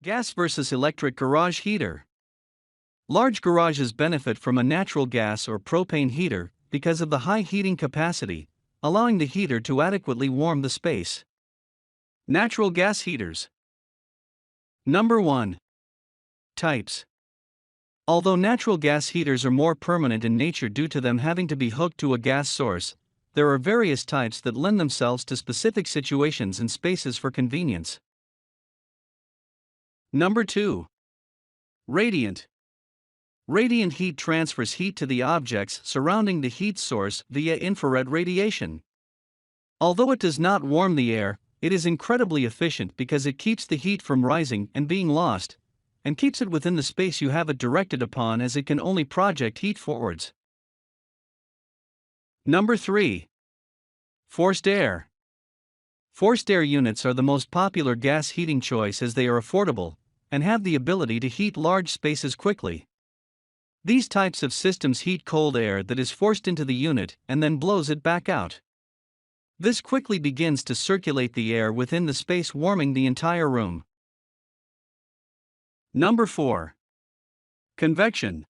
Gas versus electric garage heater. Large garages benefit from a natural gas or propane heater because of the high heating capacity, allowing the heater to adequately warm the space. Natural gas heaters. Number 1. Types. Although natural gas heaters are more permanent in nature due to them having to be hooked to a gas source, there are various types that lend themselves to specific situations and spaces for convenience. Number 2. Radiant. Radiant heat transfers heat to the objects surrounding the heat source via infrared radiation. Although it does not warm the air, it is incredibly efficient because it keeps the heat from rising and being lost, and keeps it within the space you have it directed upon, as it can only project heat forwards. Number 3. Forced air. Forced air units are the most popular gas heating choice as they are affordable and have the ability to heat large spaces quickly. These types of systems heat cold air that is forced into the unit and then blows it back out. This quickly begins to circulate the air within the space, warming the entire room. Number 4. Convection.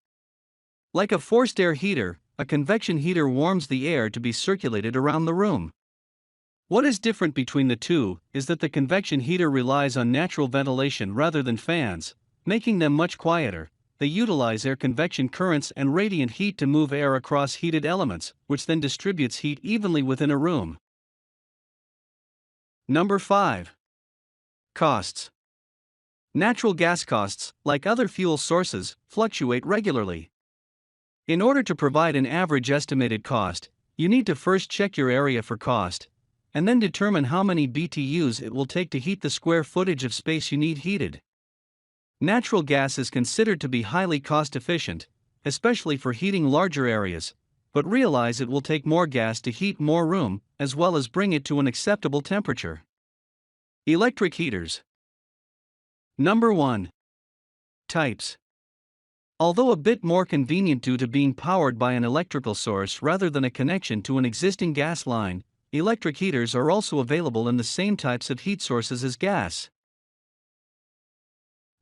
Like a forced air heater, a convection heater warms the air to be circulated around the room. What is different between the two is that the convection heater relies on natural ventilation rather than fans, making them much quieter. They utilize air convection currents and radiant heat to move air across heated elements, which then distributes heat evenly within a room. Number 5. Costs. Natural gas costs, like other fuel sources, fluctuate regularly. In order to provide an average estimated cost, you need to first check your area for cost, and then determine how many BTUs it will take to heat the square footage of space you need heated. Natural gas is considered to be highly cost efficient, especially for heating larger areas, but realize it will take more gas to heat more room, as well as bring it to an acceptable temperature. Electric heaters. Number 1. Types. Although a bit more convenient due to being powered by an electrical source rather than a connection to an existing gas line, electric heaters are also available in the same types of heat sources as gas.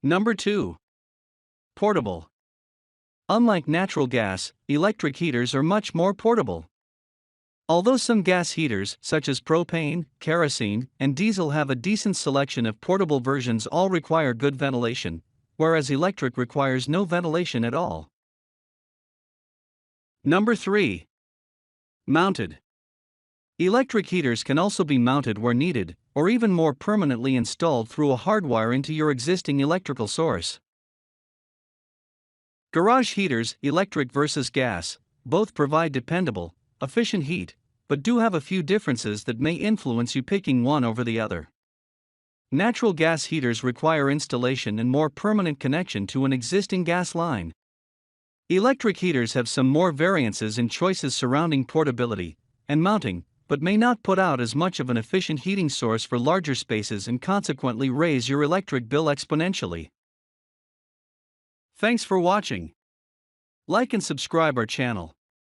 Number 2. Portable. Unlike natural gas, electric heaters are much more portable. Although some gas heaters, such as propane, kerosene, and diesel, have a decent selection of portable versions, all require good ventilation, whereas electric requires no ventilation at all. Number 3. Mounted. Electric heaters can also be mounted where needed, or even more permanently installed through a hardwire into your existing electrical source. Garage heaters, electric versus gas, both provide dependable, efficient heat, but do have a few differences that may influence you picking one over the other. Natural gas heaters require installation and more permanent connection to an existing gas line. Electric heaters have some more variances in choices surrounding portability and mounting, but may not put out as much of an efficient heating source for larger spaces and consequently raise your electric bill exponentially. Thanks for watching. Like and subscribe our channel.